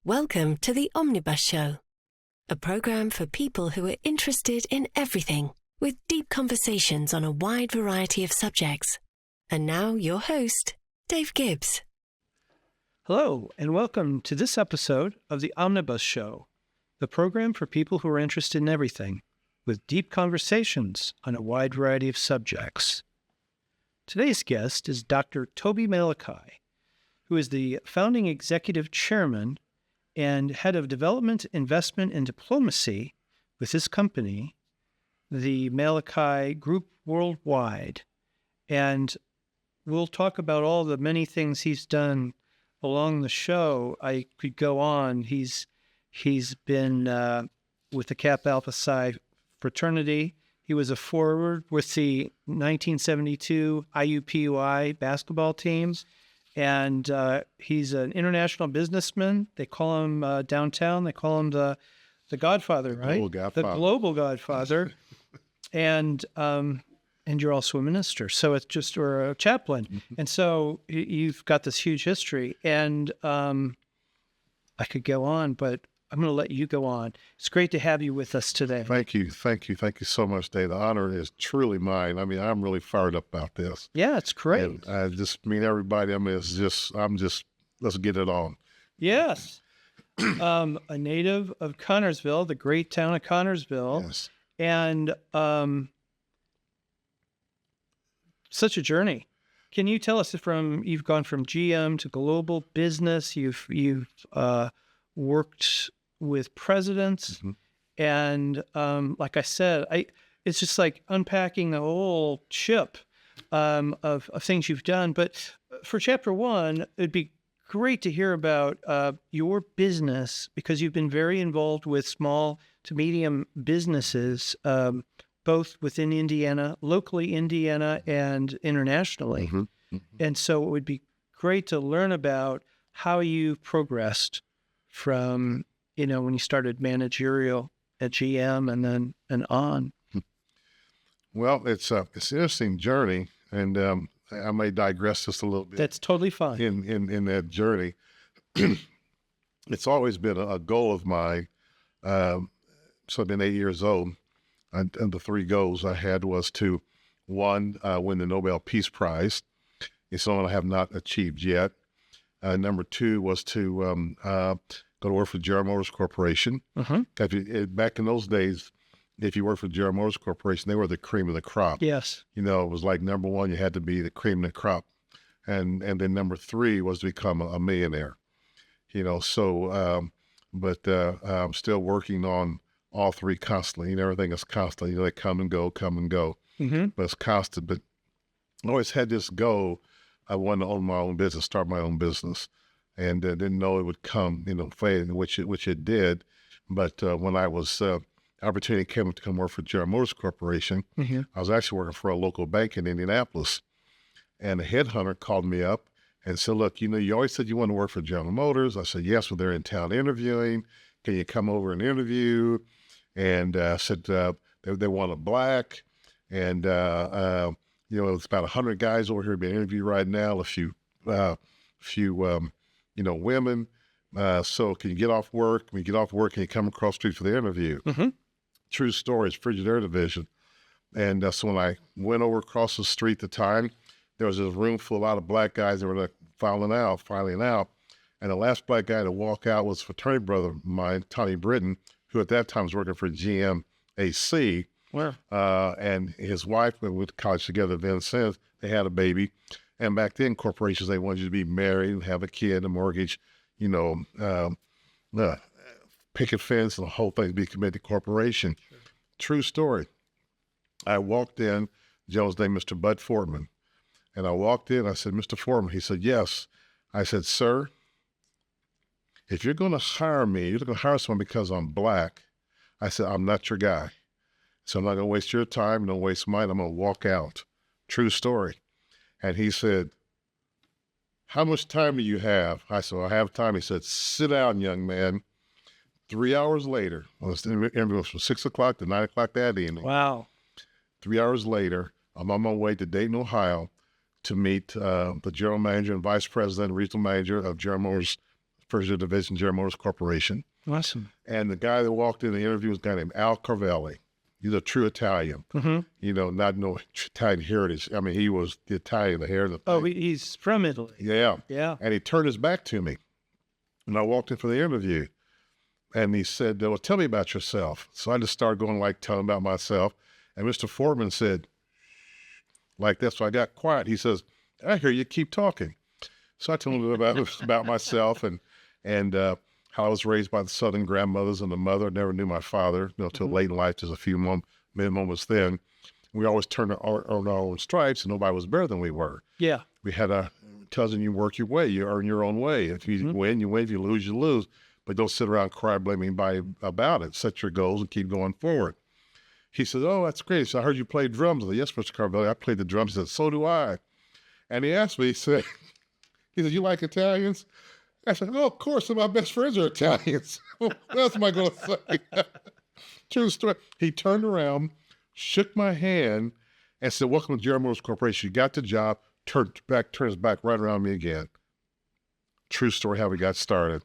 Welcome to the Omnibus Show, a program for people who are interested in everything, with deep conversations on a wide variety of subjects. And now your host, Dave Gibbs. Hello, and welcome to this episode of the Omnibus Show, the program for people who are interested in everything, with deep conversations on a wide variety of subjects. Today's guest is Dr. Toby Malichi, who is the founding executive chairman and head of development, investment, and diplomacy with his company, the Malichi Group Worldwide. And we'll talk about all the many things he's done along the show. I could go on. He's been with the Kappa Alpha Psi fraternity. He was a forward with the 1972 IUPUI basketball teams. And he's an international businessman. They call him downtown. They call him the Godfather, right? Global Godfather. The Global Godfather. and you're also a minister, so it's just or a chaplain. Mm-hmm. And so you've got this huge history. And I could go on, but I'm going to let you go on. It's great to have you with us today. Thank you so much, Dave. The honor is truly mine. I mean, I'm really fired up about this. Yeah, it's great. And I just mean everybody. I mean, let's get it on. Yes. A native of Connorsville, the great town of Connorsville. Yes. And such a journey. Can you tell us you've gone from GM to global business, you've worked with presidents, mm-hmm. and like I said, it's just like unpacking the whole chip of things you've done. But for chapter one, it'd be great to hear about your business, because you've been very involved with small to medium businesses, both within Indiana, locally Indiana, and internationally. Mm-hmm. Mm-hmm. And so it would be great to learn about how you progressed from, when you started managerial at GM and on. Well, it's an interesting journey, and I may digress just a little bit. That's totally fine. In that journey, it's always been a goal of mine. So I've been 8 years old, and the three goals I had was to, one, win the Nobel Peace Prize. It's something I have not achieved yet. Number two was to go to work for General Motors Corporation. Uh-huh. Back in those days, if you worked for General Motors Corporation, they were the cream of the crop. Yes. It was like number one, you had to be the cream of the crop. And then number three was to become a millionaire. I'm still working on all three constantly. Everything is constant. They come and go. Mm-hmm. But it's constant. But I always had this goal. I wanted to own my own business, start my own business. And didn't know it would come, fade, which it did. But when I was, opportunity came to come work for General Motors Corporation, mm-hmm. I was actually working for a local bank in Indianapolis. And a headhunter called me up and said, look, you always said you want to work for General Motors. I said, yes, well, they're in town interviewing. Can you come over and interview? And said they want a black. And, it's about 100 guys over here being interviewed right now, a few women. So can you get off work? When you get off work, can you come across the street for the interview? Mm-hmm. True story, it's Frigidaire division. And so when I went over across the street at the time, there was this room full of a lot of black guys that were like filing out. And the last black guy to walk out was a fraternity brother of mine, Tony Britton, who at that time was working for GM AC. Wow. And his wife, we went to college together then since, they had a baby. And back then, corporations, they wanted you to be married, have a kid, a mortgage, picket fence, and the whole thing, be committed to corporation. Sure. True story. I walked in, Joe's name, Mr. Bud Fortman. And I walked in, I said, Mr. Fortman. He said, yes. I said, sir, if you're going to hire me, you're going to hire someone because I'm black. I said, I'm not your guy. So I'm not going to waste your time, don't waste mine. I'm going to walk out. True story. And he said, how much time do you have? I said, I have time. He said, sit down, young man. 3 hours later, well, the interview was from 6 o'clock to 9 o'clock that evening. Wow. 3 hours later, I'm on my way to Dayton, Ohio to meet the general manager and vice president, regional manager of General Motors First Division, General Motors Corporation. Awesome. And the guy that walked in the interview was a guy named Al Carvelli. He's a true Italian, not no Italian heritage. I mean, he was the Italian, the hair of the thing. Oh, he's from Italy. Yeah. Yeah. And he turned his back to me. And I walked in for the interview. And he said, well, tell me about yourself. So I just started going telling about myself. And Mr. Foreman said, like this. So I got quiet. He says, I hear you keep talking. So I told him about myself and how I was raised by the Southern grandmothers and the mother. Never knew my father, till late in life, just a few moments then. We always turned on our own stripes, and nobody was better than we were. Yeah. We had a cousin, you work your way, you earn your own way. If you win, you win. If you lose, you lose. But don't sit around and cry blaming anybody about it. Set your goals and keep going forward. He said, oh, that's great. So I heard you play drums. I said, yes, Mr. Carvelli, I played the drums. He said, so do I. And he asked me, he said, you like Italians? I said, oh, of course, some of my best friends are Italians. What else am I going to say? True story. He turned around, shook my hand, and said, welcome to General Motors Corporation. You got the job, turned his back right around me again. True story how we got started.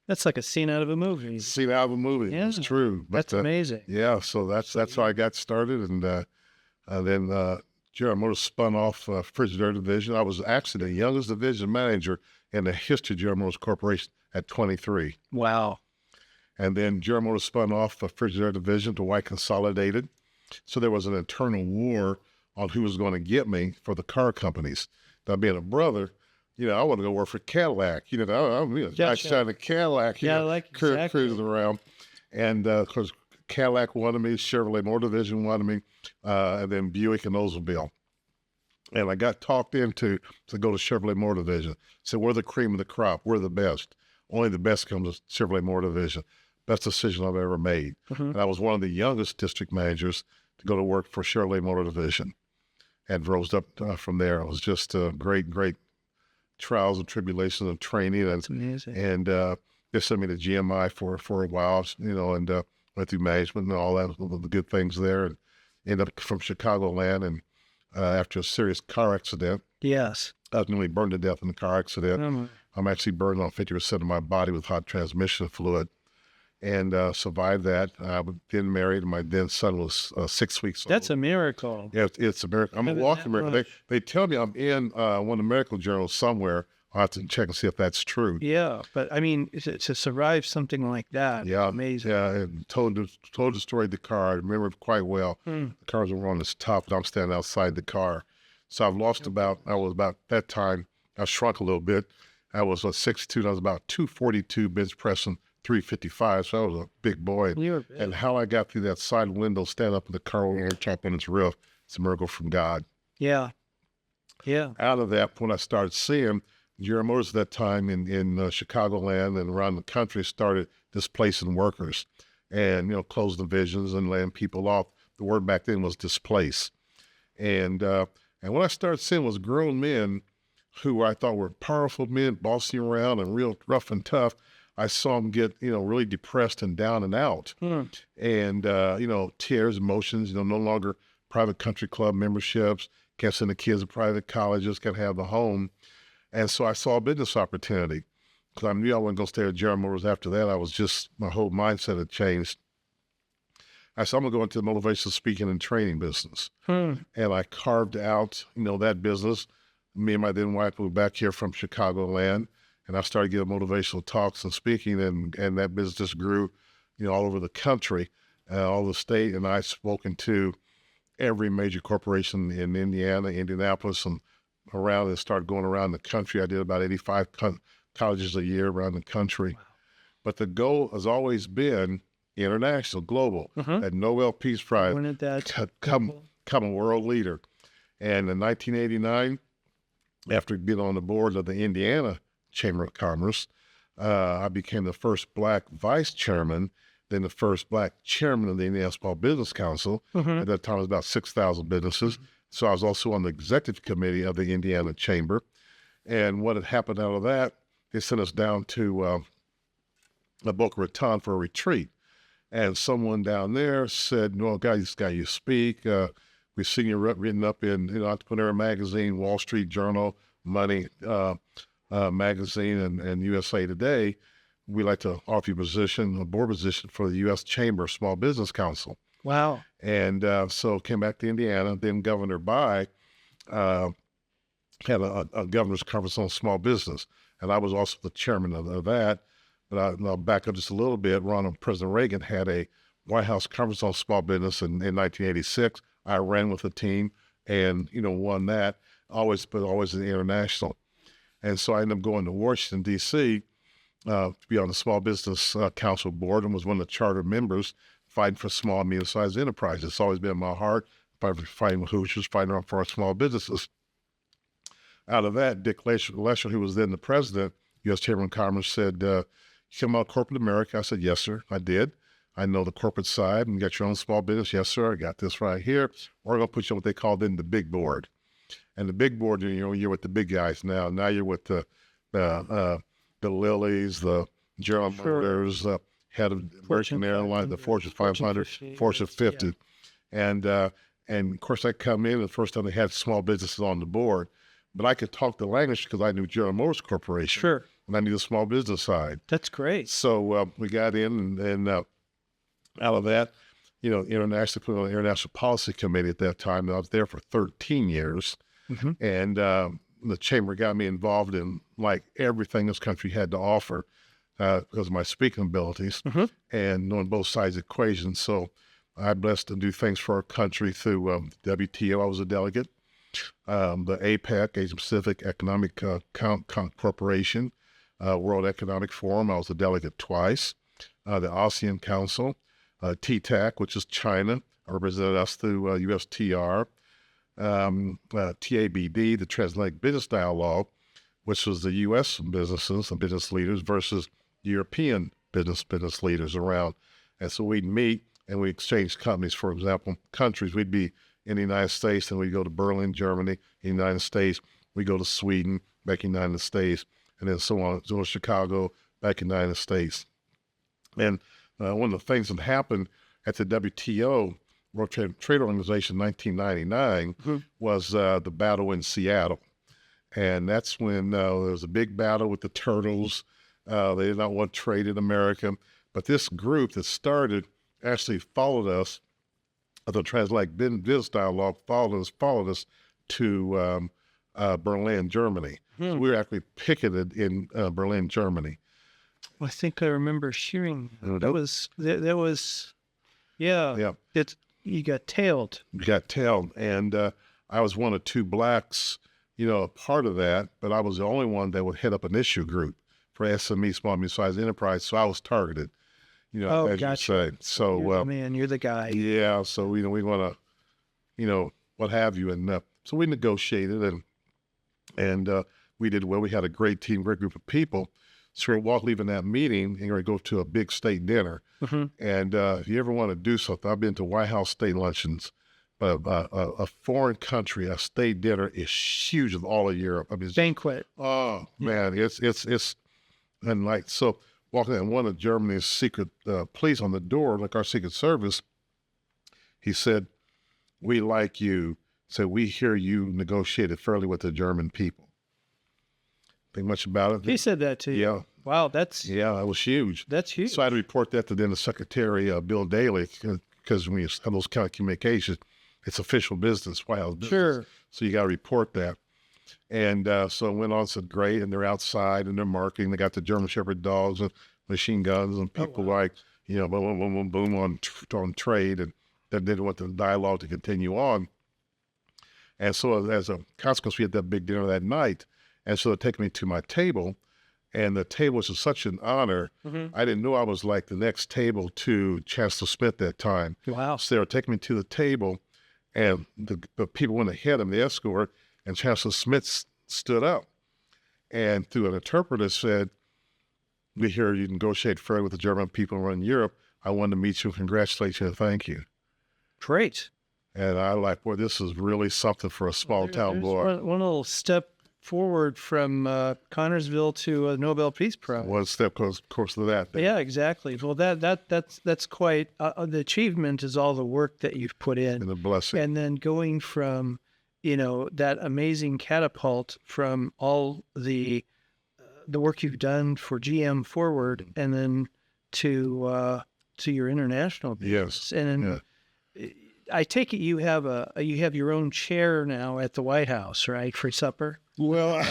That's like a scene out of a movie. Scene out of a movie. Yeah. It's true. But, that's amazing. Yeah, so that's how I got started. And then General Motors spun off Refrigerator Division. I was actually the youngest division manager in the history of General Motors Corporation at 23. Wow. And then General Motors spun off Refrigerator Division to White Consolidated. So there was an internal war on who was going to get me for the car companies. Now, being a brother, I want to go work for Cadillac. I shot a Cadillac, cruising around. And of course, Cadillac wanted me, Chevrolet Motor Division wanted me, and then Buick and Oldsmobile. And I got talked into to go to Chevrolet Motor Division. So we're the cream of the crop. We're the best. Only the best comes to Chevrolet Motor Division. Best decision I've ever made. And I was one of the youngest district managers to go to work for Chevrolet Motor Division and rose up from there. It was just great trials and tribulations of training. That's amazing. And they sent me to GMI for a while, and went through management and all that, the good things there, and ended up from Chicagoland. And after a serious car accident, yes, I was nearly burned to death in the car accident. I'm actually burned on 50% of my body with hot transmission fluid, and survived that. I was then married, and my then son was 6 weeks old. That's a miracle. Yeah, it's a miracle. I'm a walking miracle. They tell me I'm in one of the medical journals somewhere. I'll have to check and see if that's true. Yeah, but I mean, to survive something like that, amazing. Yeah, and told the story of the car. I remember it quite well. The cars were on this top, and I'm standing outside the car. So I've lost that time, I shrunk a little bit. I was 6'2", and I was about 242 bench pressing 355, so I was a big boy. You were big. And how I got through that side window, stand up in the car on top on its roof, it's a miracle from God. Yeah. Yeah. Out of that, when I started seeing General Motors at that time in Chicagoland and around the country started displacing workers and, closing divisions and laying people off. The word back then was displace. And what I started seeing was grown men who I thought were powerful men, bossing around and real rough and tough. I saw them get, really depressed and down and out. And, tears, emotions, no longer private country club memberships, can't send the kids to private colleges, can't have the home. And so I saw a business opportunity because I knew I wasn't going to stay at General Motors after that. My whole mindset had changed. I said, I'm going to go into the motivational speaking and training business. And I carved out, that business. Me and my then wife moved back here from Chicagoland, and I started giving motivational talks and speaking, and that business just grew, all over the country, all the state. And I've spoken to every major corporation in Indiana, Indianapolis, and around, and started going around the country. I did about 85 colleges a year around the country. Wow. But the goal has always been international, global. That Nobel Peace Prize, come a world leader. And in 1989, after being on the board of the Indiana Chamber of Commerce, I became the first Black vice chairman, then the first Black chairman of the Indiana Small Business Council. At that time, it was about 6,000 businesses. So I was also on the executive committee of the Indiana Chamber. And what had happened out of that, they sent us down to Boca Raton for a retreat. And someone down there said, this guy you speak. We've seen you written up in Entrepreneur Magazine, Wall Street Journal, Money. magazine and USA Today, we like to offer you a board position for the U.S. Chamber of Small Business Council. Wow. And so came back to Indiana. Then Governor Bai had a governor's conference on small business, and I was also the chairman of that. But I'll back up just a little bit. President Reagan had a White House conference on small business in 1986. I ran with the team and, won that, but always in the international. And so I ended up going to Washington, D.C. To be on the Small Business Council board, and was one of the charter members fighting for small and medium-sized enterprises. It's always been in my heart, fighting with Hoosiers, fighting for our small businesses. Out of that, Dick Lesher, who was then the president, U.S. Chamber of Commerce, said, you come out of corporate America? I said, yes, sir, I did. I know the corporate side, and you got your own small business. Yes, sir, I got this right here. We're going to put you on what they call then the big board. And the big board, you're with the big guys now. Now you're with the Lillys, the General Motors, head of American Airlines, the Fortune 500, Fortune 50. And of course, I come in, the first time they had small businesses on the board. But I could talk the language because I knew General Motors Corporation. Sure. And I knew the small business side. That's great. So we got in, and out of that, put on the International Policy Committee at that time. And I was there for 13 years. Mm-hmm. And the chamber got me involved in like everything this country had to offer because of my speaking abilities and knowing both sides of the equation. So I'm blessed to do things for our country through WTO. I was a delegate. The APEC, Asia Pacific Economic Corporation, World Economic Forum, I was a delegate twice. The ASEAN Council, TTAC, which is China, represented us through USTR. TABD, the Transatlantic Business Dialogue, which was the U.S. businesses and business leaders versus European business leaders around. And so we'd meet and we exchange companies, for example, countries. We'd be in the United States, and we'd go to Berlin, Germany. In the United States, we go to Sweden, back in the United States, and then so on. So Chicago, back in the United States. And one of the things that happened at the WTO, World Trade Organization, 1999, was the battle in Seattle. And that's when there was a big battle with the turtles. They did not want trade in America. But this group that started actually followed us. The Transatlantic Business Dialogue followed us to Berlin, Germany. So we were actually picketed in Berlin, Germany. Well, I think I remember hearing that was, yeah. You got tailed. You got tailed, and I was one of two blacks, a part of that, but I was the only one that would head up an issue group for SME, small and medium-sized enterprise, so I was targeted. As gotcha. you say. So, man, you're the guy. Yeah. So, we want to, what have you. And so we negotiated and we did well. We had a great team, great group of people. So we're leaving that meeting and we're going to go to a big state dinner. And if you ever want to do something, I've been to White House state luncheons. A foreign country, a state dinner is huge of all of Europe. I mean, banquet. Oh, man, it's, and like, so. Walking in, one of Germany's secret police on the door, like our Secret Service, he said, "We like you. So we hear you negotiated fairly with the German people." Think much about it? He said that to you? Yeah. Wow, that was huge. That's huge. So I had to report that to then the Secretary, Bill Daley, because when you have those kind of communications, it's official business, White House business. Sure. So you got to report that. And so it went on, said, great, and they're outside, and they're marketing. They got the German Shepherd dogs and machine guns, and people boom, boom, boom, on trade, and they didn't want the dialogue to continue on. And so as a consequence, we had that big dinner that night, and so they take me to my table, and the table was such an honor. I didn't know I was like the next table to Chancellor Smith that time. Wow. So they were taking me to the table, and the people went ahead of the escort, and Chancellor Smith stood up and through an interpreter said, "We hear you negotiate fairly with the German people around Europe. I wanted to meet you, congratulate you, and thank you." Great. And I like, boy, this is really something for a small town boy. One little step forward from Connorsville to a Nobel Peace Prize. One step course to that. Yeah, exactly. Well, that's quite the achievement is all the work that you've put in, And a blessing. and then going from that amazing catapult from all the the work you've done for GM forward, and then to your international business. Yes. And I take it you have your own chair now at the White House, right, for supper? Well,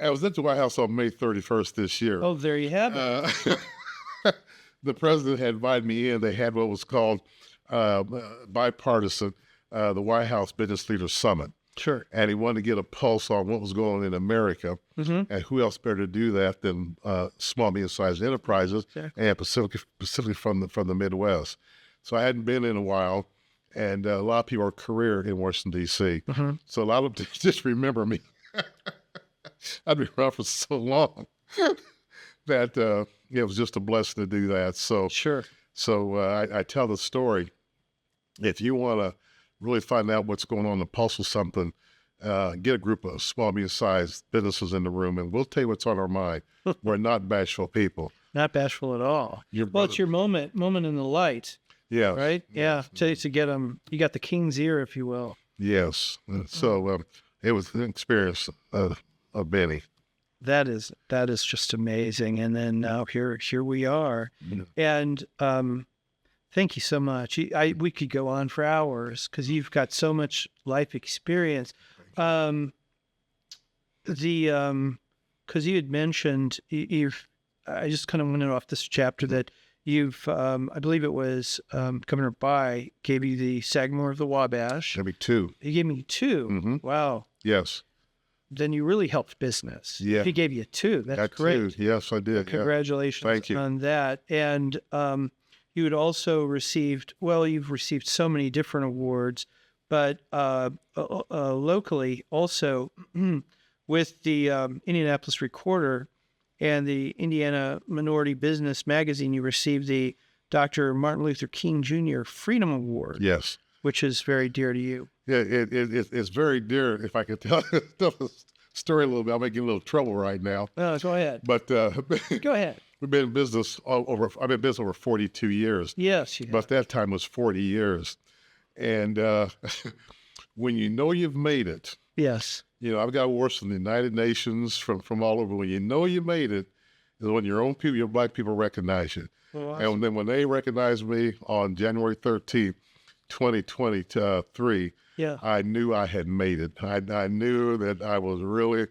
I was at the White House on May 31st this year. Oh, there you have it. The president had invited me in. They had what was called bipartisan, the White House Business Leaders Summit. Sure. And he wanted to get a pulse on what was going on in America. Mm-hmm. And who else better to do that than small, medium-sized enterprises, Exactly. and specifically from the Midwest. So I hadn't been in a while, and a lot of people are careered in Washington, D.C. Mm-hmm. So a lot of them just remember me. I'd been around for so long that it was just a blessing to do that. So Sure. So I tell the story. If you want to really find out what's going on in the pulse of something, get a group of small, medium-sized businesses in the room, and we'll tell you what's on our mind. We're not bashful people. Not bashful at all. Your Well, it's your moment in the light, Yeah. right? Yeah. To get them, you got the king's ear, if you will. Yes. So it was an experience of many. That is just amazing. And then now here we are. Yeah. And thank you so much. We could go on for hours because you've got so much life experience. Because you had mentioned I just kind of went off this chapter that you've, I believe it was Governor Bai gave you the Sagamore of the Wabash. Maybe two. He gave me 2. Mhm. Wow. Yes. Then you really helped business. Yeah. He gave you 2. That's Got great. two. Yes, I did. Yeah. Congratulations Thank you. on that. And you had also received, you've received so many different awards, but locally also with the Indianapolis Recorder and the Indiana Minority Business Magazine, you received the Dr. Martin Luther King Jr. Freedom Award, Yes. which is very dear to you. Yeah, it's very dear. If I could tell the story a little bit, I'm making a little trouble right now. No, go ahead. But Go ahead. we've been in business I've been in business over 42 years. Yes, you have. But that time was 40 years. And when you know you've made it, Yes. I've got awards from the United Nations, from all over. When you know you made it, is when your own people, your Black people recognize you. Well, awesome. And then when they recognized me on January 13th, 2023, Yeah. I knew I had made it. I knew that I was really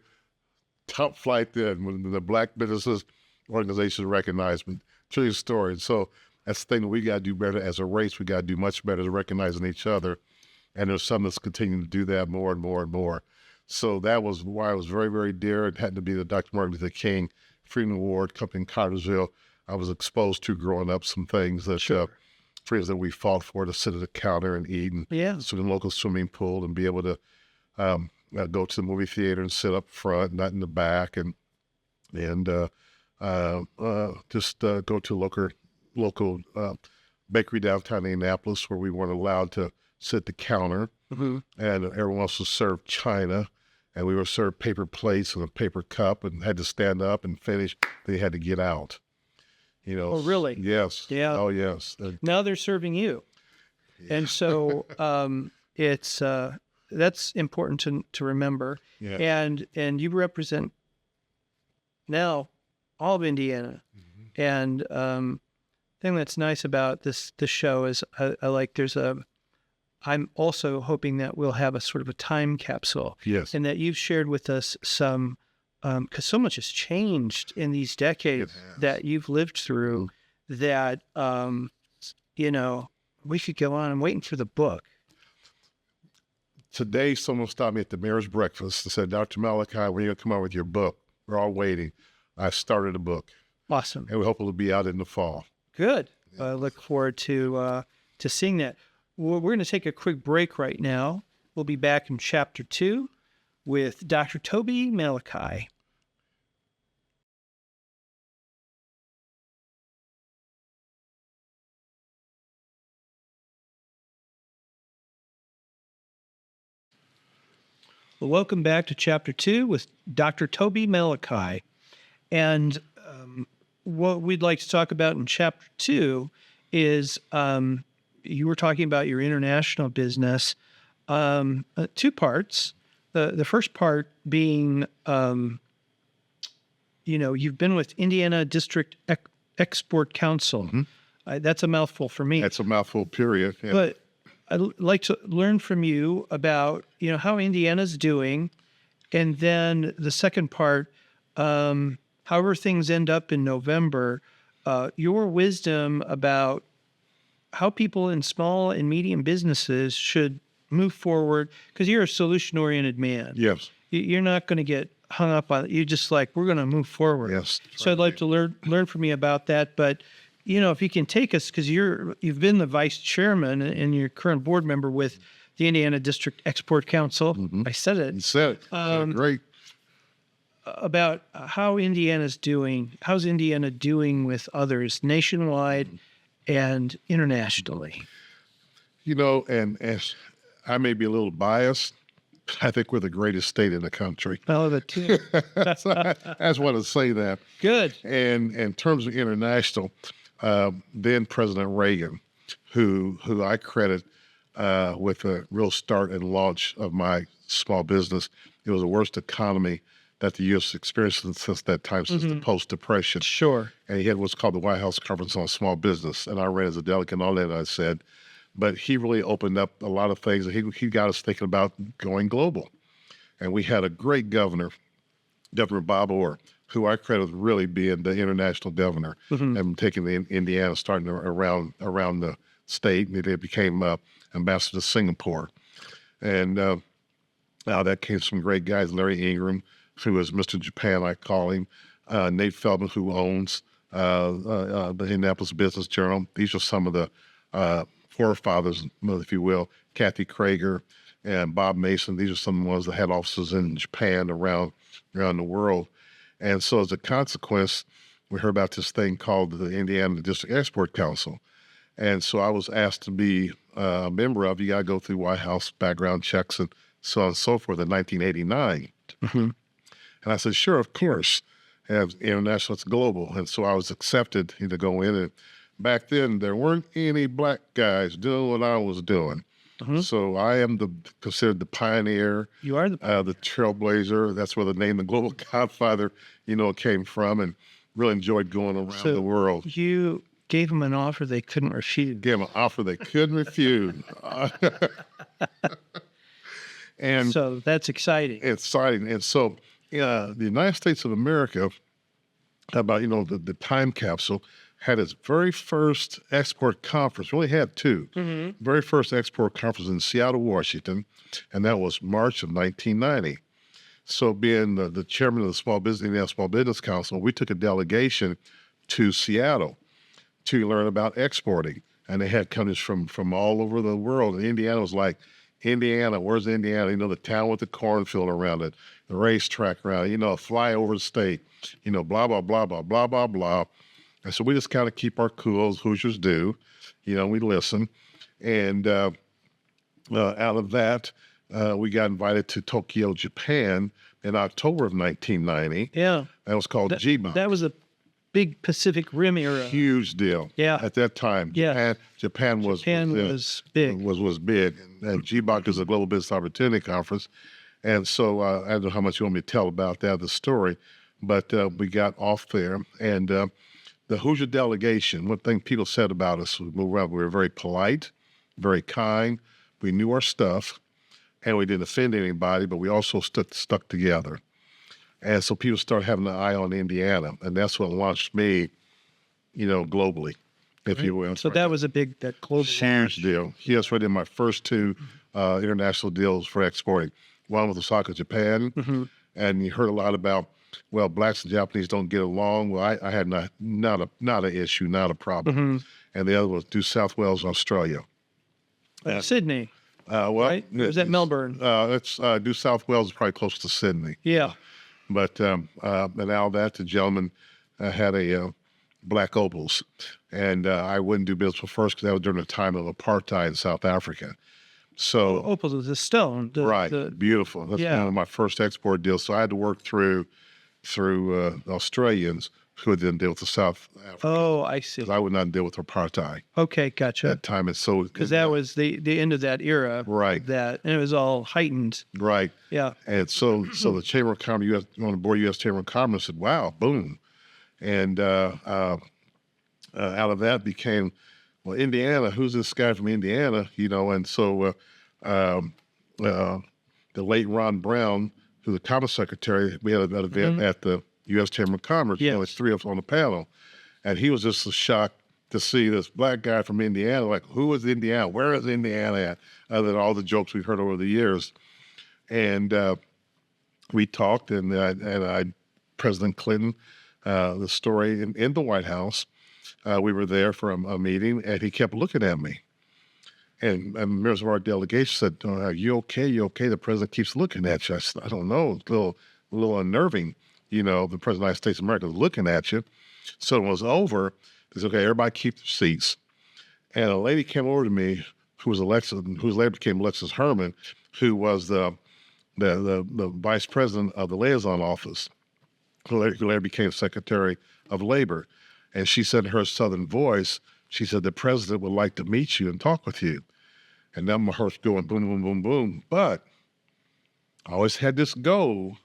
top flight then when the Black businesses organizations recognized me. True story. So that's the thing that we got to do better as a race. We got to do much better at recognizing each other. And there's some that's continuing to do that more and more and more. So that was why it was very, very dear. It had to be the Dr. Martin Luther King Freedom Award, company in Cartersville. I was exposed to growing up some things that friends that we fought for, to sit at a counter and eat, and swim in the local swimming pool, and be able to go to the movie theater and sit up front, not in the back, and just go to a local bakery downtown Indianapolis where we weren't allowed to sit at the counter, and everyone else was served china, and we were served paper plates and a paper cup, and had to stand up and finish. They had to get out. Oh, really? Yes. Yeah. Oh, yes. Now they're serving you. And so it's that's important to remember. Yeah. And you represent now all of Indiana. And thing that's nice about this show is I like I'm also hoping that we'll have a sort of a time capsule. Yes. And that you've shared with us some, because so much has changed in these decades that you've lived through, that, we could go on. I'm waiting for the book. Today, someone stopped me at the mayor's breakfast and said, Dr. Malichi, when are you going to come out with your book? We're all waiting. I started a book. Awesome. And we hope it'll be out in the fall. Good. I look forward to seeing that. We're going to take a quick break right now. We'll be back in Chapter 2 with Dr. Toby Malichi. Well, welcome back to Chapter 2 with Dr. Toby Malichi. And what we'd like to talk about in Chapter 2 is you were talking about your international business, 2 parts. The first part being, you've been with Indiana District Export Council. That's a mouthful for me. That's a mouthful, period. Yeah. But I'd like to learn from you about, how Indiana's doing. And then the second part, however things end up in November, your wisdom about how people in small and medium businesses should move forward, because you're a solution-oriented man. Yes. You're not going to get hung up on it. You're just like, we're going to move forward. Yes. So I'd like to learn from you about that. But, if you can take us, because you've been the vice chairman and you're current board member with the Indiana District Export Council. I said it. You said it. Great. About how Indiana's doing. How's Indiana doing with others nationwide and internationally? And as I may be a little biased, I think we're the greatest state in the country. I love it too. So I just want to say that. Good. And in terms of international, then President Reagan, who I credit with a real start and launch of my small business. It was the worst economy that the U.S. experienced since that time, since the post-Depression. Sure. And he had what's called the White House Conference on Small Business. And I ran as a delegate and all that, I said. But he really opened up a lot of things. He got us thinking about going global. And we had a great governor, Governor Bob Orr, who I credit with really being the international governor and taking the Indiana, starting around the state. And they became ambassador to Singapore. And now that came some great guys, Larry Ingram, who was Mr. Japan, I call him, Nate Feldman, who owns the Indianapolis Business Journal. These are some of the forefathers, if you will, Kathy Krager and Bob Mason. These are some of the ones that had offices in Japan around the world. And so as a consequence, we heard about this thing called the Indiana District Export Council. And so I was asked to be a member of. You got to go through White House background checks and so on and so forth in 1989. And I said, sure, of course. As international, it's global. And so I was accepted to go in. And back then, there weren't any black guys doing what I was doing. So I am considered the pioneer. You are the trailblazer. That's where the name, the Global Godfather, came from, and really enjoyed going around the world. You gave them an offer they couldn't refuse. Gave them an offer they couldn't refuse. And so that's exciting. Exciting. And so the United States of America, about, the time capsule, had its very first export conference. We only had two. Very first export conference in Seattle, Washington, and that was March of 1990. So being the chairman of the Indiana Small Business Council, we took a delegation to Seattle to learn about exporting. And they had companies from all over the world. And Indiana was like, Indiana, where's Indiana? The town with the cornfield around it, the racetrack around it, a flyover state, blah, blah, blah, blah, blah, blah, blah. And so we just kind of keep our cool, as Hoosiers do. We listen. And out of that, we got invited to Tokyo, Japan in October of 1990. Yeah. That was called GBOC. That was a big Pacific Rim era. Huge deal. Yeah. At that time. Yeah. Japan was big. Was big. And GBOC is a Global Business Opportunity Conference. And so I don't know how much you want me to tell about that, the story, but we got off there. And the Hoosier delegation, one thing people said about us, we were very polite, very kind. We knew our stuff, and we didn't offend anybody, but we also stuck together. And so people started having an eye on Indiana, and that's what launched me, globally, if you will. So that was that global huge deal. Yes, I did my first two international deals for exporting. One was Osaka, Japan, and you heard a lot about, well, blacks and Japanese don't get along. Well, I had not an issue, not a problem. And the other was New South Wales, Australia. Sydney. Right? Or was that Melbourne? It's New South Wales is probably close to Sydney. Yeah. But and out of that, the gentleman had a black opals, and I wouldn't do business with first because that was during the time of apartheid in South Africa. So opals is a stone, beautiful. That's one of my first export deals. So I had to work through Australians who didn't deal with the South Africa. Oh, I see. Because I would not deal with apartheid Okay, gotcha. at that time. And so Because that was the end of that era. Right. And it was all heightened. right. Yeah. And so the Chamber of Commerce, on the board of U.S. Chamber of Commerce said, wow, boom. And out of that became, well, Indiana, who's this guy from Indiana? And so the late Ron Brown, who's the Commerce Secretary, we had an event at the U.S. Chamber of Commerce. Yes. There was three of us on the panel. And he was just shocked to see this black guy from Indiana, like, who is Indiana? Where is Indiana at? Other than all the jokes we've heard over the years. And we talked, and President Clinton, the story in the White House, we were there for a meeting, and he kept looking at me. And members of our delegation said, are you okay? You okay? The president keeps looking at you. I said, I don't know. It's a little unnerving. The President of the United States of America is looking at you. So when it was over, they said, okay, everybody keep their seats. And a lady came over to me who later became Alexis Herman, who was the vice president of the liaison office, who later became Secretary of Labor. And she said in her Southern voice, she said, the president would like to meet you and talk with you. And now my heart's going boom, boom, boom, boom. But I always had this goal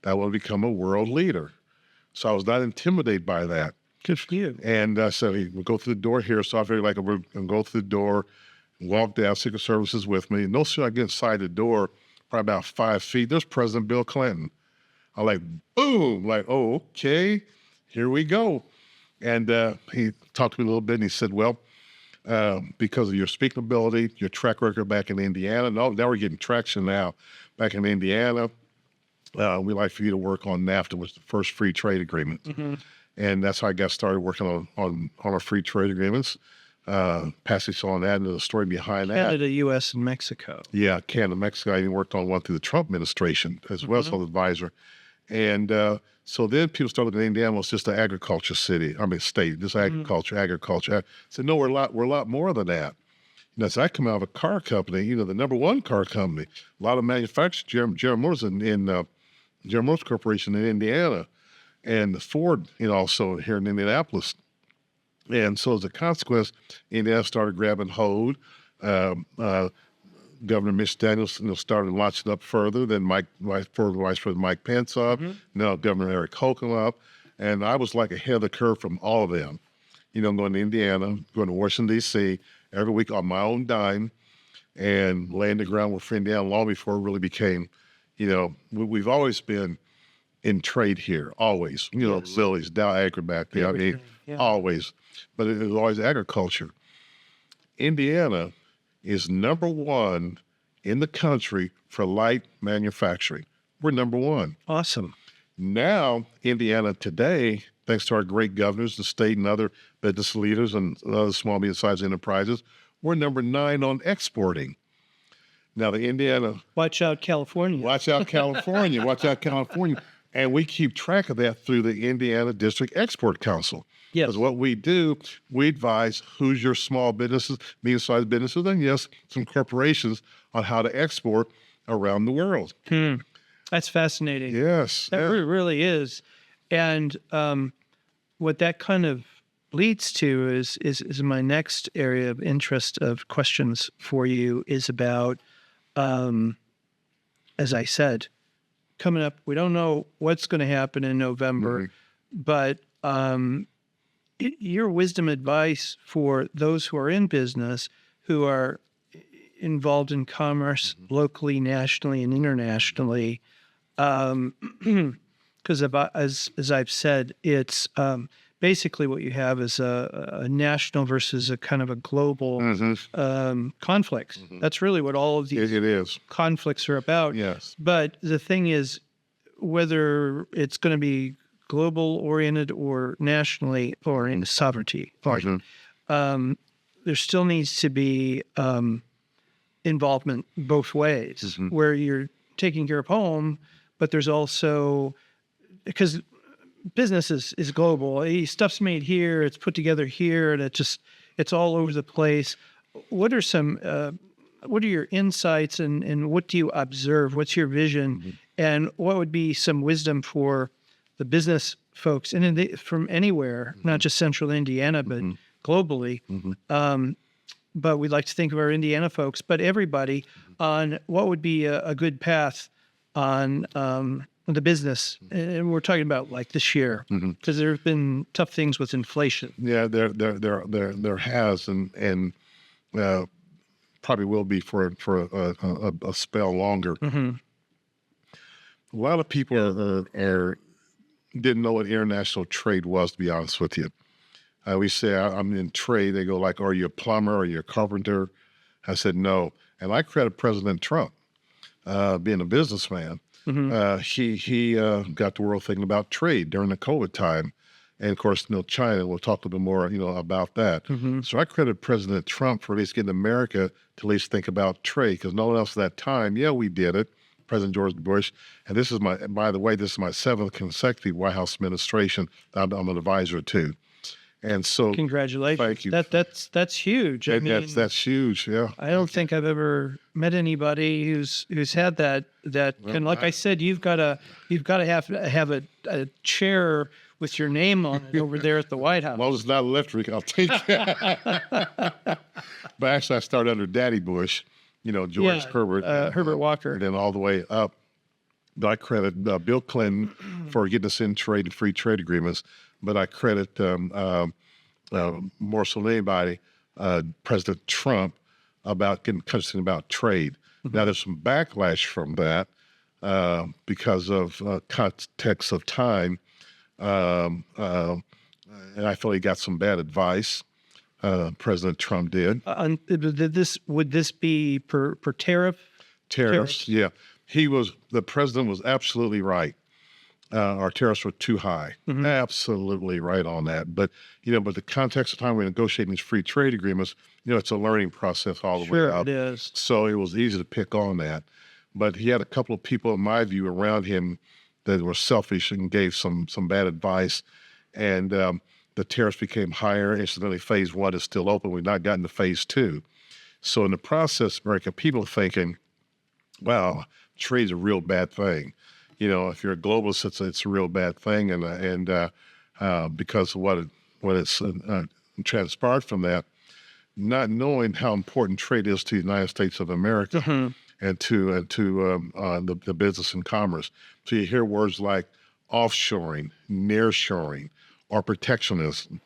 that I want to become a world leader. So I was not intimidated by that. Good for you. And so we'll go through the door here. So I figured like we're going to go through the door, walk down, Secret Service is with me. No sooner I get inside the door, probably about 5 feet, there's President Bill Clinton. I'm like, boom, like, oh, okay, here we go. And he talked to me a little bit, and he said, well, because of your speaking ability, your track record back in Indiana, now we're getting traction now back in Indiana. We'd like for you to work on NAFTA, which was the first free trade agreement. Mm-hmm. And that's how I got started working on our free trade agreements. Passage on that, and the story behind that. Canada, U.S., and Mexico. Yeah, Canada, Mexico. I even worked on one through the Trump administration as well as an advisor. And so then people started looking at Indiana was just an agriculture state, just agriculture. I said, no, we're a lot more than that. So I come out of a car company, the number one car company, a lot of manufacturers, General Motors General Motors Corporation in Indiana, and Ford, also here in Indianapolis. And so as a consequence, Indiana started grabbing hold. Governor Mitch Daniels started launching up further. Then Vice President Mike Pence up. Now Governor Eric Holcomb up. And I was like ahead of the curve from all of them. Going to Indiana, going to Washington, D.C. every week on my own dime and laying the groundwork for Indiana long before it really became, we've always been in trade here, always. Yes. Lilies, Dow Agri back there. Always. But it was always agriculture. Indiana is number one in the country for light manufacturing. We're number one. Awesome. Now, Indiana today, thanks to our great governors, the state and other business leaders and other small, medium-sized enterprises, we're number 9 on exporting. Now, the Indiana... Watch out, California. Watch out, California. Watch out, California. And we keep track of that through the Indiana District Export Council. Yes. Because what we do, we advise who's your small businesses, medium-sized businesses, and yes, some corporations on how to export around the world. That's fascinating. Yes. That really is. And what that kind of leads to is my next area of interest of questions for you is about, as I said, coming up, we don't know what's going to happen in November, but your wisdom advice for those who are in business, who are involved in commerce locally, nationally, and internationally, because as I've said, it's basically what you have is a national versus a kind of a global conflict. That's really what all of these conflicts are about. Yes. But the thing is, whether it's going to be global oriented or nationally or in sovereignty, there still needs to be involvement both ways, where you're taking care of home, but there's also, because business is global. Stuff's made here, it's put together here, and it's all over the place. What are your insights and what do you observe? What's your vision? And what would be some wisdom for the business folks, and from anywhere, not just central Indiana, but globally. But we'd like to think of our Indiana folks, but everybody, on what would be a good path on the business. And we're talking about like this year, because there have been tough things with inflation. Yeah, there has, and probably will be for a spell longer. A lot of people didn't know what international trade was, to be honest with you. We say, I'm in trade. They go like, are you a plumber? Are you a carpenter? I said, no. And I credit President Trump, being a businessman. He got the world thinking about trade during the COVID time. And of course, China, we'll talk a little bit more, about that. So I credit President Trump for at least getting America to at least think about trade, because no one else at that time, we did it. President George Bush. And this is by the way, this is my 7th consecutive White House administration I'm an advisor to. And so, congratulations! Thank you. That's huge. I mean, that's huge. Yeah. I don't think I've ever met anybody who's had that. And like I said, you've got to have a chair with your name on it over there at the White House. Well, it's not electric, I'll take that. But actually, I started under Daddy Bush, George Herbert Walker, and then all the way up. I credit Bill Clinton for getting us in trade and free trade agreements. But I credit more so than anybody, President Trump about getting countries about trade. Now there's some backlash from that because of context of time, and I feel he got some bad advice. President Trump did. Would this be per tariff? Tariffs, yeah. The president was absolutely right. Our tariffs were too high. Absolutely right on that. But, but the context of time we're negotiating these free trade agreements, it's a learning process all the way up. Sure, it is. So it was easy to pick on that. But he had a couple of people, in my view, around him that were selfish and gave some bad advice. And the tariffs became higher. Incidentally, phase 1 is still open. We've not gotten to phase 2. So in the process, American people are thinking, wow, trade's a real bad thing. If you're a globalist, it's a real bad thing, and because of what it's transpired from that, not knowing how important trade is to the United States of America and to the business and commerce. So you hear words like offshoring, nearshoring, or protectionism,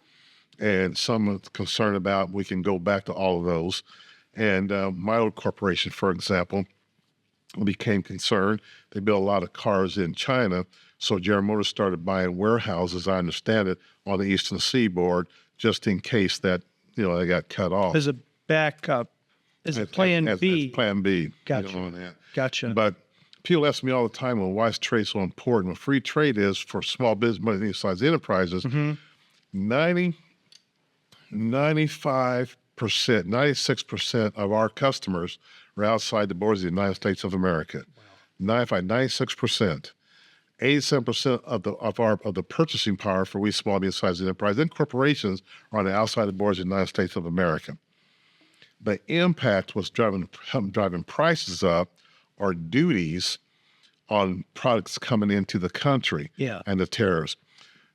and some are concerned about we can go back to all of those. And my old corporation, for example, became concerned. They built a lot of cars in China, so General Motors started buying warehouses, I understand it, on the eastern seaboard, just in case that, they got cut off. As a backup, as a plan B. As plan B. Gotcha. Gotcha. But people ask me all the time, well, why is trade so important? Well, free trade is for small business, medium-sized enterprises, 95%, 96% of our customers are outside the borders of the United States of America. Wow. 96%. 87% of the purchasing power for we small, medium-sized enterprises and corporations are on the outside the borders of the United States of America. The impact was driving prices up or duties on products coming into the country and the tariffs.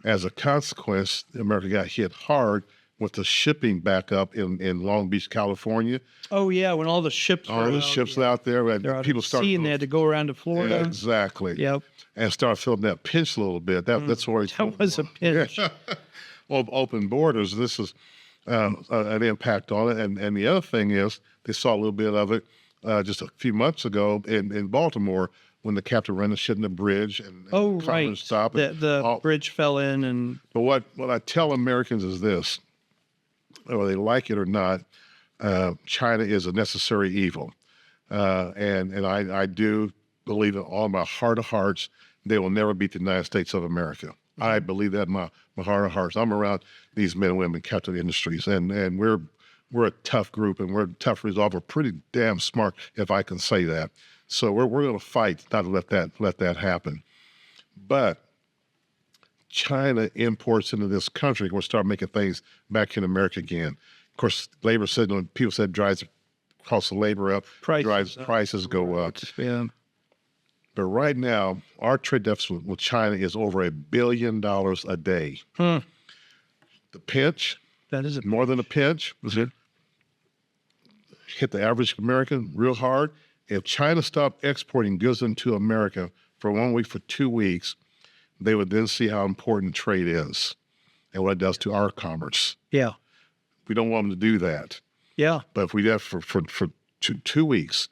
As a consequence, America got hit hard with the shipping back up in Long Beach, California. Oh yeah, when all the ships out there, and people started and they had to go around to Florida. Exactly. Yep. And start feeling that pinch a little bit. That's where that was a pinch. Well, open borders. This is an impact on it, and the other thing is they saw a little bit of it just a few months ago in Baltimore when the captain ran the shit in the bridge and stopped. The bridge fell in, and but what I tell Americans is this. Whether they like it or not, China is a necessary evil. And I do believe in all my heart of hearts, they will never beat the United States of America. I believe that in my heart of hearts. I'm around these men and women kept in the industries, and we're a tough group, and we're tough resolve. We're pretty damn smart, if I can say that. So we're going to fight not to let that happen. But China imports into this country, we'll start making things back in America again. Of course, labor said, when people said drives cost of labor up, drives prices go up. Yeah. But right now, our trade deficit with China is over $1 billion a day. The pinch, That is more than a pinch, hit the average American real hard. If China stopped exporting goods into America for 1 week, for 2 weeks, they would then see how important trade is and what it does to our commerce. Yeah. We don't want them to do that. Yeah. But if we did for 2 weeks,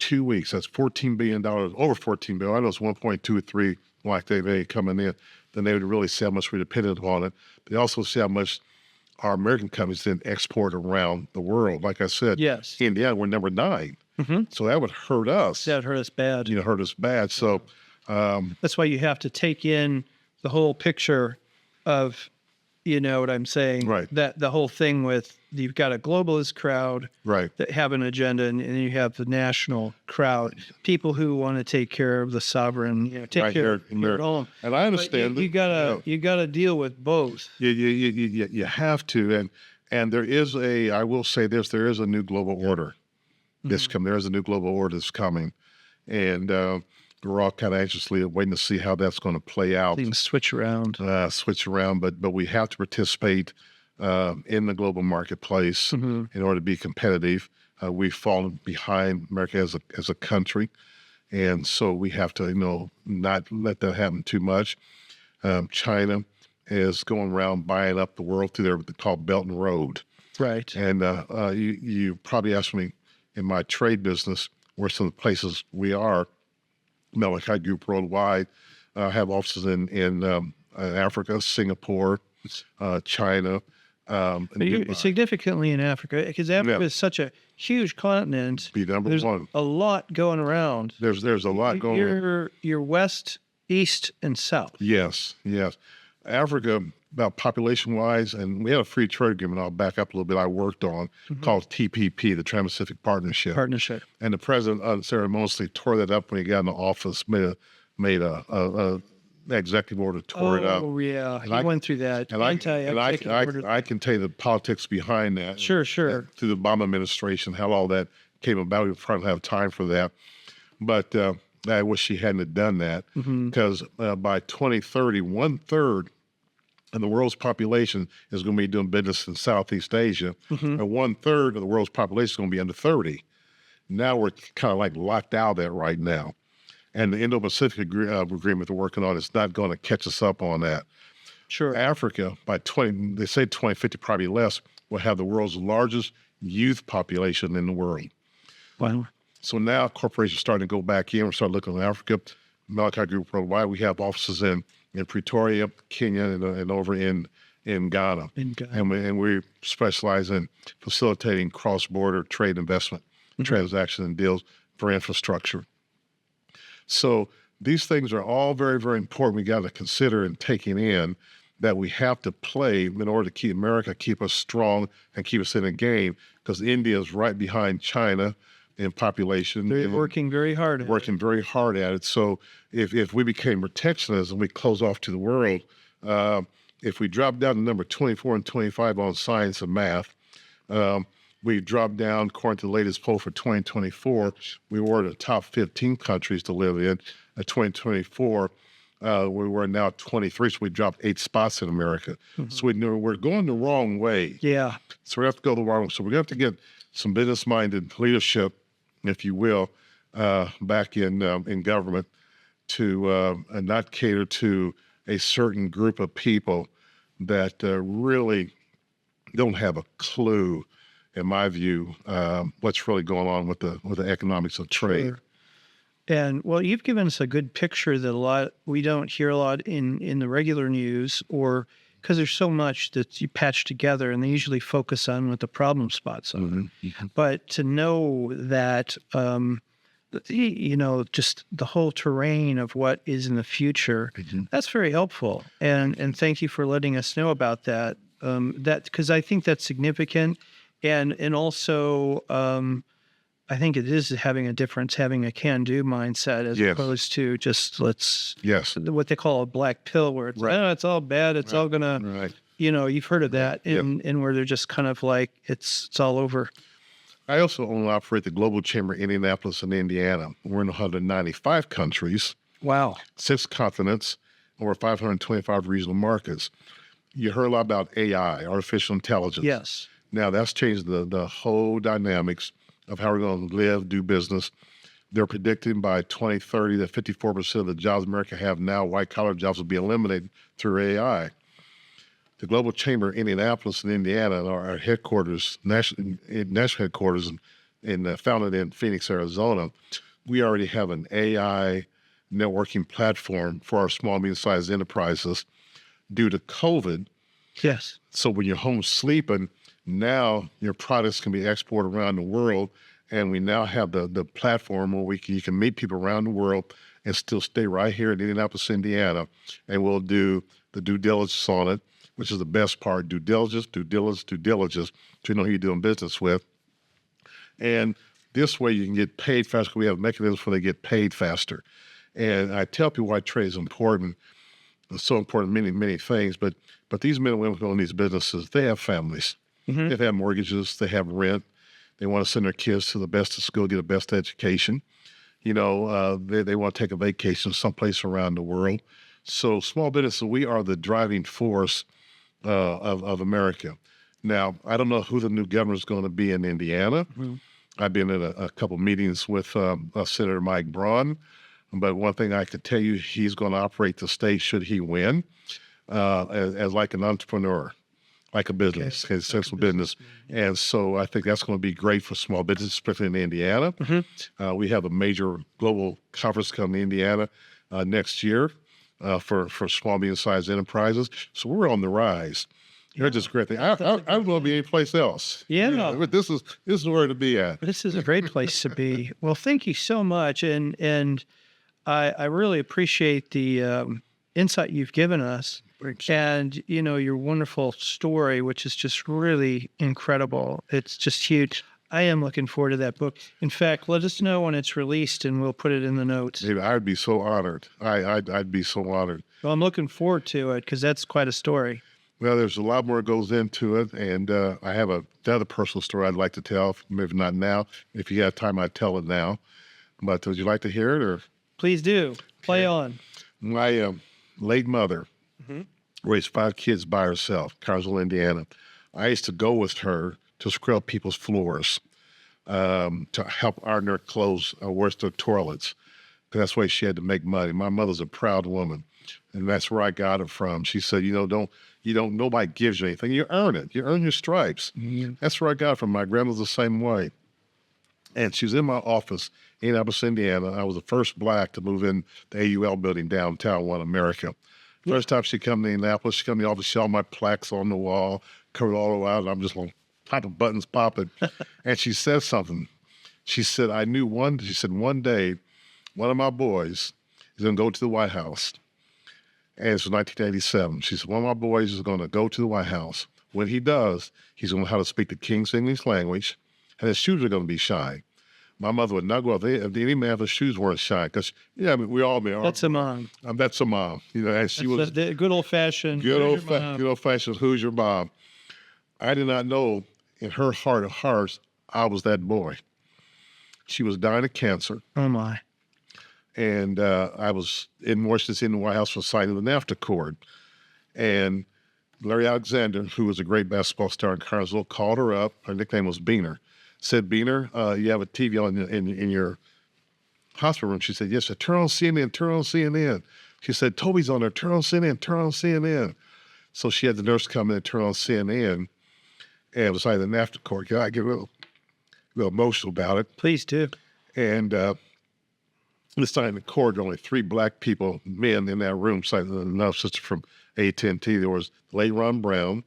2 weeks, that's $14 billion, over $14 billion. I know it's 1.23 like they coming in. Then they would really see how much we're dependent on it. They also see how much our American companies then export around the world. Like I said, Yes. Indiana, we're number 9. So that would hurt us. That hurt us bad. Hurt us bad. So that's why you have to take in the whole picture of, you know what I'm saying? Right. That the whole thing with, you've got a globalist crowd right. that have an agenda, and you have the national crowd, people who want to take care of the sovereign, take right care of here, your home. And I understand you gotta deal with both. You have to, and there is I will say this, there is a new global order that's coming. There is a new global order that's coming, and we're all kind of anxiously waiting to see how that's going to play out. Things switch around. But we have to participate in the global marketplace in order to be competitive. We've fallen behind America as a country, and so we have to not let that happen too much. China is going around buying up the world through their called Belt and Road. Right. And you probably asked me in my trade business where some of the places we are. Malichi Group Worldwide have offices in Africa, Singapore, China. Significantly in Africa, because Africa is such a huge continent. Be number There's one. A lot going around. There's a lot going on. You're west, east, and south. Yes. Africa, about population-wise, and we had a free trade agreement, I'll back up a little bit, I worked on, called TPP, the Trans-Pacific Partnership. And the president unceremoniously tore that up when he got in the office, made a executive order, tore it up. Oh, yeah. And he went through that. I can tell you the politics behind that. Sure. Through the Obama administration, how all that came about. We probably don't have time for that. But I wish he hadn't have done that, because by 2030, 1/3 of the world's population is going to be doing business in Southeast Asia, and 1/3 of the world's population is going to be under 30. Now we're kind of like locked out of that right now. And the Indo-Pacific agreement they're working on is not going to catch us up on that. Sure. Africa, by 2050, probably less, will have the world's largest youth population in the world. Wow. So now corporations are starting to go back in. We're starting looking at Africa. Malichi Group Worldwide, we have offices in Pretoria, Kenya, and over in Ghana. And we specialize in facilitating cross-border trade investment, transactions and deals for infrastructure. So these things are all very, very important. We got to consider and taking in that we have to play in order to keep America, keep us strong, and keep us in the game, because India is right behind China in population. They're working very hard at it. So if we became protectionist and we close off to the world, if we drop down to number 24 and 25 on science and math, we dropped down, according to the latest poll for 2024, we were the top 15 countries to live in. 2024, we were now 23, so we dropped 8 spots in America. So we're going the wrong way. Yeah. So we have to go the wrong way. So we're going to have to get some business-minded leadership, if you will, back in government to not cater to a certain group of people that really don't have a clue, in my view, what's really going on with the economics of trade. Sure. And well, you've given us a good picture that we don't hear a lot in the regular news, or because there's so much that you patch together, and they usually focus on what the problem spots are. But to know that, just the whole terrain of what is in the future, that's very helpful. And thank you for letting us know about that. Because I think that's significant. And also, I think it is having a difference, having a can-do mindset as opposed to just what they call a black pill, where it's, it's all bad, it's all gonna, you've heard of that, and where they're just kind of like, it's all over. I also own and operate the Global Chamber in Indianapolis and Indiana. We're in 195 countries, Wow. 6 continents, over 525 regional markets. You heard a lot about AI, artificial intelligence. Yes. Now, that's changed the whole dynamics of how we're going to live, do business. They're predicting by 2030 that 54% of the jobs America have now, white-collar jobs, will be eliminated through AI. The Global Chamber in Indianapolis and Indiana, our headquarters, national headquarters, founded in Phoenix, Arizona. We already have an AI networking platform for our small, medium-sized enterprises due to COVID. Yes. So when you're home sleeping, now your products can be exported around the world, and we now have the platform where you can meet people around the world and still stay right here in Indianapolis, Indiana, and we'll do the due diligence on it, which is the best part: due diligence, to know who you're doing business with. And this way you can get paid faster. We have mechanisms where they get paid faster. And I tell people why trade is important. It's so important in many, many things, but these men and women who own these businesses, they have families. They have mortgages, they have rent. They want to send their kids to the best of school, get the best education. They want to take a vacation someplace around the world. So small businesses, we are the driving force of America. Now, I don't know who the new governor is going to be in Indiana. I've been in a couple meetings with Senator Mike Braun, but one thing I could tell you, he's going to operate the state, should he win, as like an entrepreneur, like a business, a successful business. And so I think that's going to be great for small business, especially in Indiana. We have a major global conference coming to Indiana next year for small, medium-sized enterprises. So we're on the rise. You're just great thing. I don't want to be anyplace else. Yeah. But this is where to be at. This is a great place to be. Well, thank you so much. And I really appreciate the insight you've given us. And, your wonderful story, which is just really incredible. It's just huge. I am looking forward to that book. In fact, let us know when it's released and we'll put it in the notes. Maybe I'd be so honored. I'd be so honored. Well, I'm looking forward to it because that's quite a story. Well, there's a lot more that goes into it. And I have another personal story I'd like to tell, maybe not now. If you have time, I'd tell it now. But would you like to hear it? Or Please do. Play on. My late mother raised 5 kids by herself, Carsville, Indiana. I used to go with her to scrub people's floors, to help iron their clothes, wash their toilets. That's the way she had to make money. My mother's a proud woman, and that's where I got it from. She said, nobody gives you anything. You earn it. You earn your stripes. That's where I got it from. My grandmother's the same way. And she was in my office in Indianapolis, Indiana. I was the first Black to move in the AUL building downtown, One America. First time she come to Indianapolis, she come to the office, she saw my plaques on the wall, covered all the way out, and I'm just going, type of buttons popping. And she said something. She said, one day, one of my boys is going to go to the White House. And it's 1987. She said, one of my boys is going to go to the White House. When he does, he's going to know how to speak the King's English language, and his shoes are going to be shine. My mother would not go out there if any man with shoes weren't shine, because we all be. That's a mom. That's a mom. And she was the good old fashioned. Good old fashioned. Who's your mom? I did not know in her heart of hearts I was that boy. She was dying of cancer. Oh my! And I was in Washington, in the White House, for signing the NAFTA Accord, and Larry Alexander, who was a great basketball star in Carsville, called her up. Her nickname was Beaner. Said, Beaner, you have a TV on in your hospital room. She said, yes, sir. Turn on CNN, turn on CNN. She said, Toby's on there, turn on CNN, turn on CNN. So she had the nurse come in and turn on CNN, and it was like the NAFTA Accord. I get a little emotional about it. Please do. And this time in the court, there were only 3 Black people, men in that room, besides another sister from AT&T. There was late Ron Brown,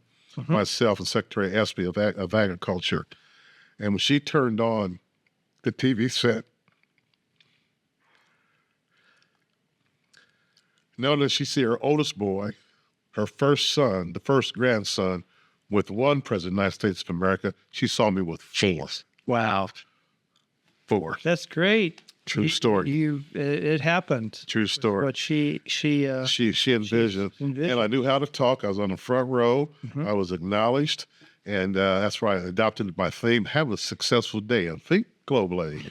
myself, and Secretary Espy of Agriculture. And when she turned on the TV set, now that she see her oldest boy, her first son, the first grandson, with 1 president of the United States of America, she saw me with 4. Wow. 4. That's great. True story. It happened. True story. But she envisioned. And I knew how to talk. I was on the front row. I was acknowledged. And that's why I adopted my theme, have a successful day and think globally.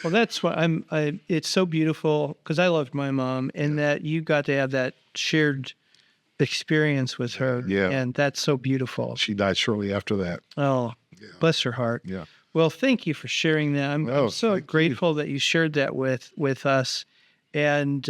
Well, that's why it's so beautiful because I loved my mom and that you got to have that shared experience with her. Yeah. And that's so beautiful. She died shortly after that. Oh, bless her heart. Yeah. Well, thank you for sharing that. I'm so grateful that you shared that with us. And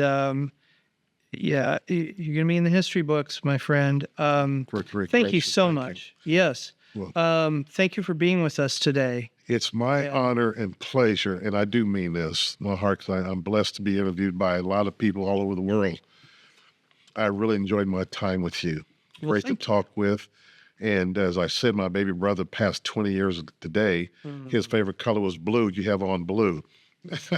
yeah, you're going to be in the history books, my friend. Thank you so much. Yes. Well, thank you for being with us today. It's my honor and pleasure, and I do mean this, my heart, because I'm blessed to be interviewed by a lot of people all over the world. I really enjoyed my time with you. Great to talk with. And as I said, my baby brother passed 20 years today. His favorite color was blue. You have on blue.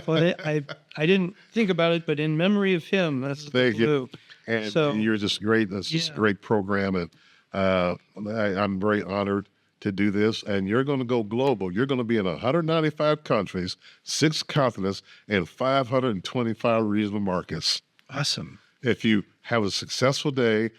Well, I didn't think about it, but in memory of him, that's Thank blue. You. And you're just great. That's just a great program. And I'm very honored to do this. And you're going to go global. You're going to be in 195 countries, 6 continents, and 525 regional markets. Awesome. If you have a successful day,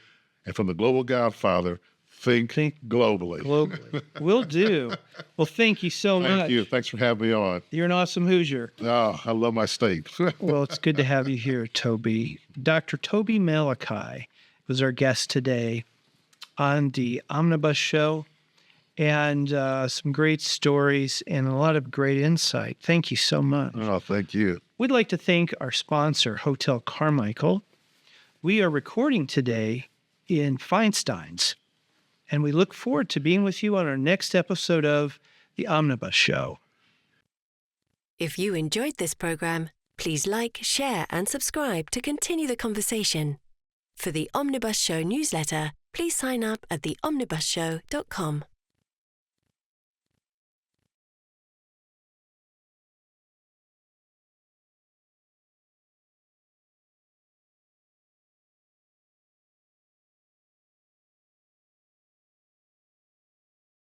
and from the Global Godfather, think globally. Globally. Will do. Well, thank you so much. Thank you. Thanks for having me on. You're an awesome Hoosier. Oh, I love my state. Well, it's good to have you here, Toby. Dr. Toby Malichi was our guest today on the Omnibus Show, and some great stories and a lot of great insight. Thank you so much. Oh, thank you. We'd like to thank our sponsor, Hotel Carmichael. We are recording today in Feinstein's, and we look forward to being with you on our next episode of The Omnibus Show. If you enjoyed this program, please like, share, and subscribe to continue the conversation. For the Omnibus Show newsletter, please sign up at theomnibusshow.com.